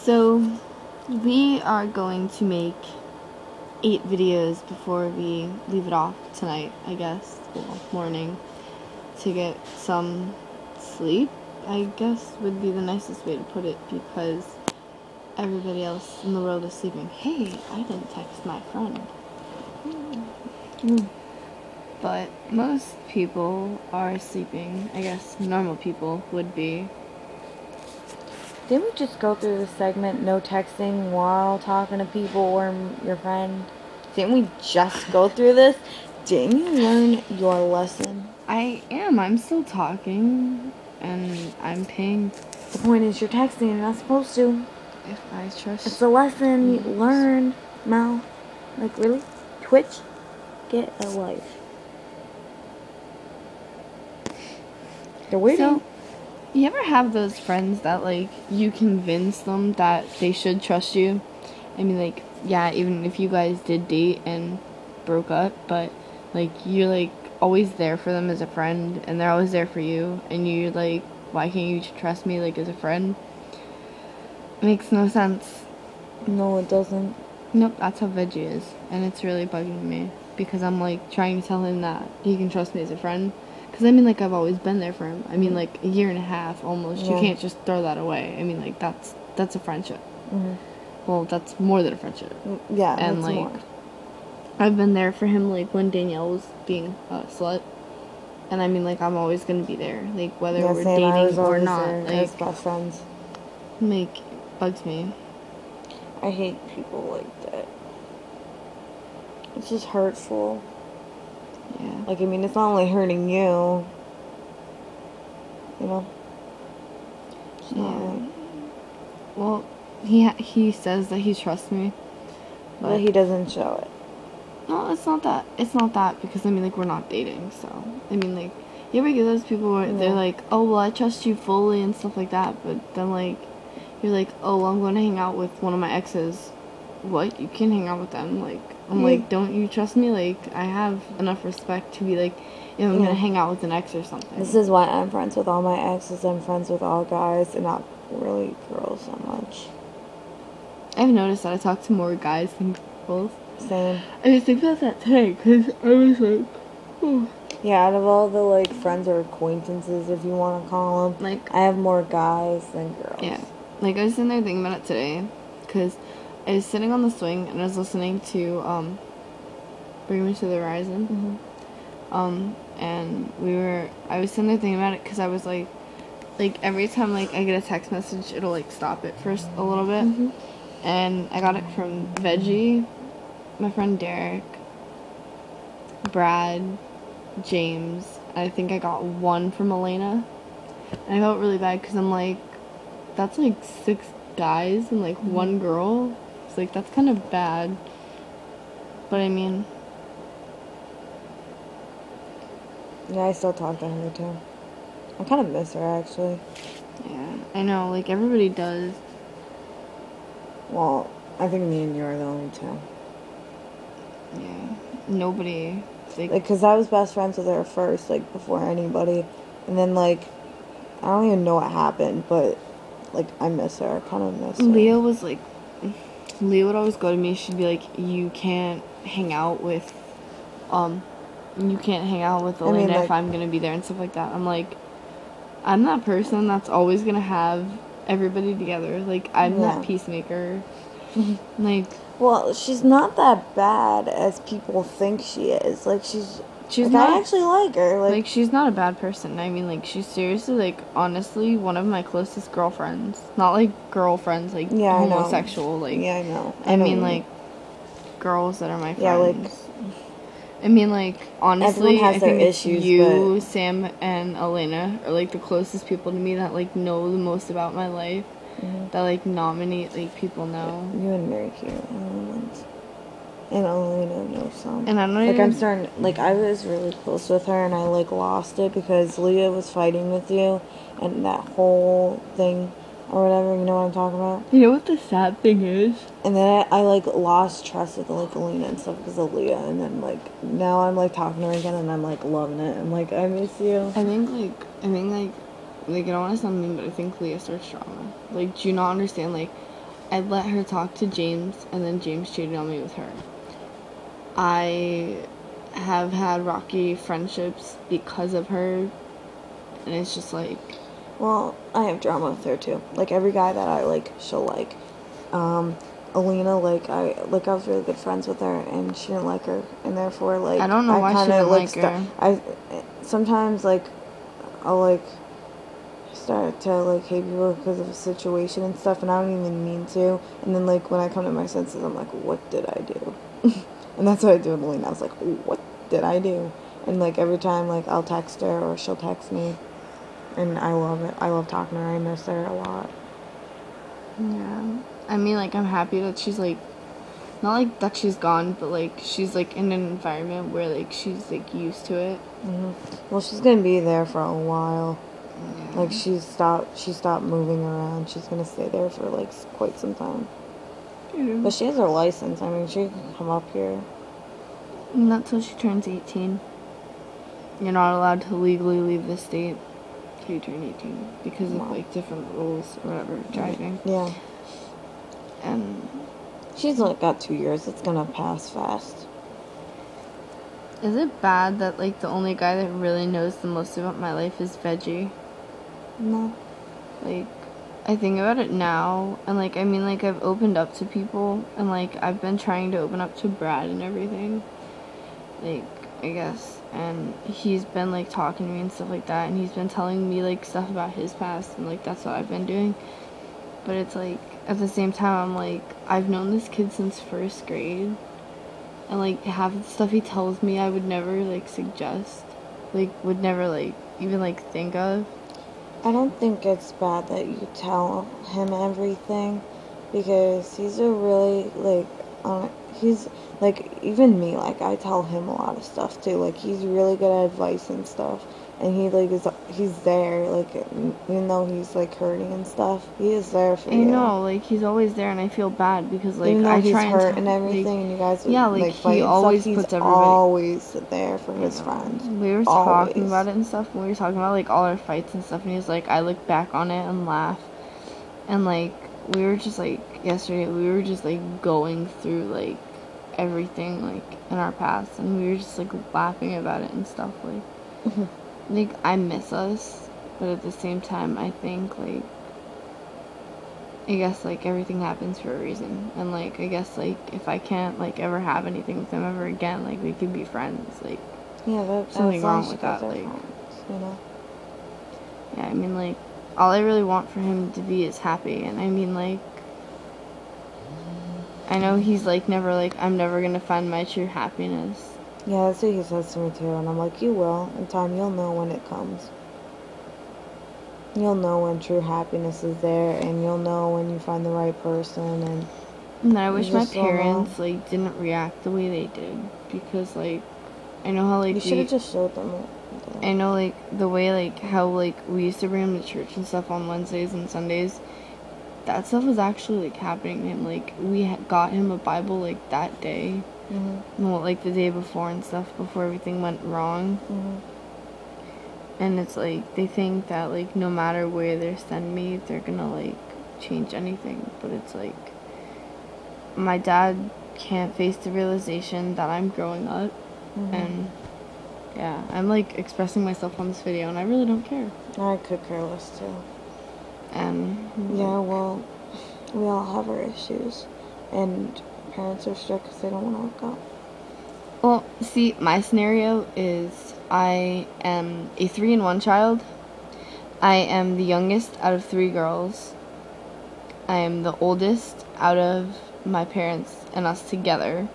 So, we are going to make 8 videos before we leave it off tonight, I guess, well, morning, to get some sleep, I guess would be the nicest way to put it, because everybody else in the world is sleeping. Hey, I didn't text my friend. But most people are sleeping. I guess normal people would be. Didn't we just go through the segment, no texting while talking to people or your friend? Didn't we just go through this? Didn't you learn your lesson? I am. I'm still talking, and I'm paying. The point is you're texting, you're not supposed to. If I trust. It's a lesson you learn, Mel. Like, really? Twitch? Get a life. They're waiting. So, you ever have those friends that, like, you convince them that they should trust you? I mean, like, yeah, even if you guys did date and broke up, but, like, you're, like, always there for them as a friend, and they're always there for you, and you're, like, why can't you trust me, like, as a friend? It makes no sense. No, it doesn't. Nope, that's how Veggie is, and it's really bugging me, because I'm, like, trying to tell him that he can trust me as a friend. Because, I mean, like, I've always been there for him. I mean, like, a year and a half, almost. Yeah. You can't just throw that away. I mean, like, that's a friendship. Mm-hmm. Well, that's more than a friendship. Yeah, and, like, more. I've been there for him, like, when Danielle was being a slut. And, I mean, like, I'm always going to be there. Like, whether we're dating or not. Like, as best friends. Like, bugs me. I hate people like that. It's just hurtful. Yeah. Like, I mean, it's not only hurting you. You know? It's not right. Well, he says that he trusts me. But he doesn't show it. No, it's not that. It's not that, because, I mean, like, we're not dating, so. I mean, like, you ever get those people where they're like, oh, well, I trust you fully and stuff like that, but then, like, you're like, oh, well, I'm going to hang out with one of my exes. What? You can hang out with them? Like, I'm like, don't you trust me? Like, I have enough respect to be like, if I'm gonna hang out with an ex or something. This is why I'm friends with all my exes. I'm friends with all guys and not really girls so much. I've noticed that I talk to more guys than girls. Same. I was thinking about that today, because I was like, oh. Yeah, out of all the, like, friends or acquaintances, if you want to call them, like, I have more guys than girls. Yeah. Like, I was sitting there thinking about it today, because I was sitting on the swing, and I was listening to, Bring Me to the Horizon. Mm-hmm. And I was sitting there thinking about it, because I was like, every time, like, I get a text message, it'll, like, stop it first a little bit. Mm-hmm. And I got it from Veggie, my friend Derek, Brad, James. I think I got one from Elena. And I felt really bad, because I'm like, that's, like, 6 guys and, like, 1 girl. It's like, that's kind of bad. But, I mean... Yeah, I still talk to her, too. I kind of miss her, actually. Yeah, I know. Like, everybody does. Well, I think me and you are the only two. Yeah. Nobody... Like, because I was best friends with her first, like, before anybody. And then, like, I don't even know what happened, but, like, I miss her. I kind of miss her. Leah was, like... Leah would always go to me. She'd be like, you can't hang out with... You can't hang out with Elena if I'm gonna be there and stuff like that. I'm like... I'm that person that's always gonna have everybody together. Like, I'm that peacemaker. Like... Well, she's not that bad as people think she is. Like, she's like, not... I actually like her. Like, she's not a bad person. I mean, like, she's seriously, like, honestly, one of my closest girlfriends. Not, like, girlfriends, like, homosexual. Like, yeah, I know. I mean, like, girls that are my friends. Yeah, like... I mean, like, honestly, I think issues, you, Sam, and Elena are, like, the closest people to me that, like, know the most about my life. Mm-hmm. That, like, nominate, like, people know. You and Mary Kate and Elena know some. And I don't like, I'm starting... Like, I was really close with her, and I, like, lost it because Leah was fighting with you, and that whole thing... or whatever, you know what I'm talking about? You know what the sad thing is? And then I like, lost trust with, like, Alina and stuff because of Leah, and then, like, now I'm, like, talking to her again, and I'm, like, loving it. I'm, like, I miss you. I think, like, I don't want to sound mean, but I think Leah starts drama. Like, do you not understand, like, I let her talk to James, and then James cheated on me with her. I have had rocky friendships because of her, and it's just like... Well, I have drama with her too. Like, every guy that I like, she'll like. Alina, like I was really good friends with her, and she didn't like her, and therefore, like, I don't know why she didn't like her. I sometimes, like, I'll like start to like hate people because of a situation and stuff, and I don't even mean to. And then, like, when I come to my senses, I'm like, what did I do? And that's what I do with Alina. I was like, what did I do? And like every time, like, I'll text her or she'll text me, and I love it. I love talking to her. I miss her a lot. Yeah. I mean, like, I'm happy that she's, like, not, like, that she's gone, but, like, she's, like, in an environment where, like, she's, like, used to it. Well, she's gonna be there for a while. Yeah. Like, she stopped moving around. She's gonna stay there for, like, quite some time. Yeah. But she has her license. I mean, she can come up here. Not till she turns 18. You're not allowed to legally leave the state till you turn 18 because of, like, different rules or whatever, driving. Yeah. And she's, like, got 2 years. It's gonna pass fast. Is it bad that, like, the only guy that really knows the most about my life is Veggie? No. Like, I think about it now, and, like, I mean, like, I've opened up to people, and, like, I've been trying to open up to Brad and everything. Like, I guess. And he's been, like, talking to me and stuff like that, and he's been telling me, like, stuff about his past, and, like, that's what I've been doing. But it's, like, at the same time, I'm, like, I've known this kid since 1st grade, and, like, half of the stuff he tells me I would never, like, suggest. Like, would never, like, even, like, think of. I don't think it's bad that you tell him everything, because he's a really, like, he's, like, even me, like, I tell him a lot of stuff, too. Like, he's really good at advice and stuff, and he, like, he's there, like, even though he's, like, hurting and stuff, he is there for you. I know, like, he's always there, and I feel bad, because, like, even though he's hurt and everything, like, and you guys would, yeah, like, fight he always stuff, puts he's everybody... always there for his friends. We were talking about it and stuff, and we were talking about, like, all our fights and stuff, and he's like, I look back on it and laugh, and, like, we were just, like, yesterday, we were just, like, going through, like, everything, like, in our past, and we were just, like, laughing about it and stuff, like, like, I miss us, but at the same time, I think, like, I guess, like, everything happens for a reason, and, like, I guess, like, if I can't, like, ever have anything with him ever again, like, we could be friends, like, yeah, that's something wrong with that, like, friends, you know? Yeah, I mean, like, all I really want for him to be is happy, and I mean, like, I know he's, like, never, like, I'm never gonna find my true happiness. Yeah, that's what he says to me, too, and I'm like, you will. In time, you'll know when it comes. You'll know when true happiness is there, and you'll know when you find the right person, and I wish my parents, like, didn't react the way they did, because, like, I know how, like, you should have just showed them it. I know, like, the way, like, how, like, we used to bring him to church and stuff on Wednesdays and Sundays, that stuff was actually, like, happening to him. Like, we got him a Bible, like, that day. Well, like, the day before and stuff, before everything went wrong. And it's, like, they think that, like, no matter where they send me, they're gonna, like, change anything. But it's, like, my dad can't face the realization that I'm growing up. And, yeah, I'm, like, expressing myself on this video, and I really don't care. I could care less, too. And, yeah, well, we all have our issues, and parents are strict because they don't want to look up. Well, see, my scenario is I am a 3-in-1 child. I am the youngest out of 3 girls. I am the oldest out of my parents and us together.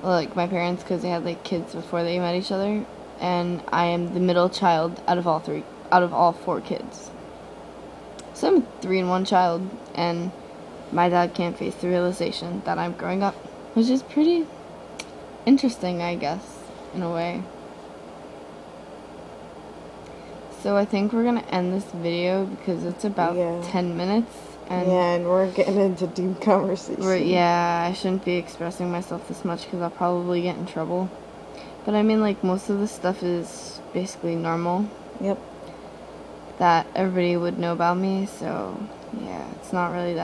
Like, my parents, because they had, like, kids before they met each other. And I am the middle child out of all 4 kids. So I'm a 3-in-1 child, and my dad can't face the realization that I'm growing up, which is pretty interesting, I guess, in a way. So I think we're gonna end this video because it's about 10 minutes. And we're getting into deep conversation. Yeah, I shouldn't be expressing myself this much because I'll probably get in trouble. But I mean, like, most of this stuff is basically normal. Yep. That everybody would know about me, so yeah, it's not really that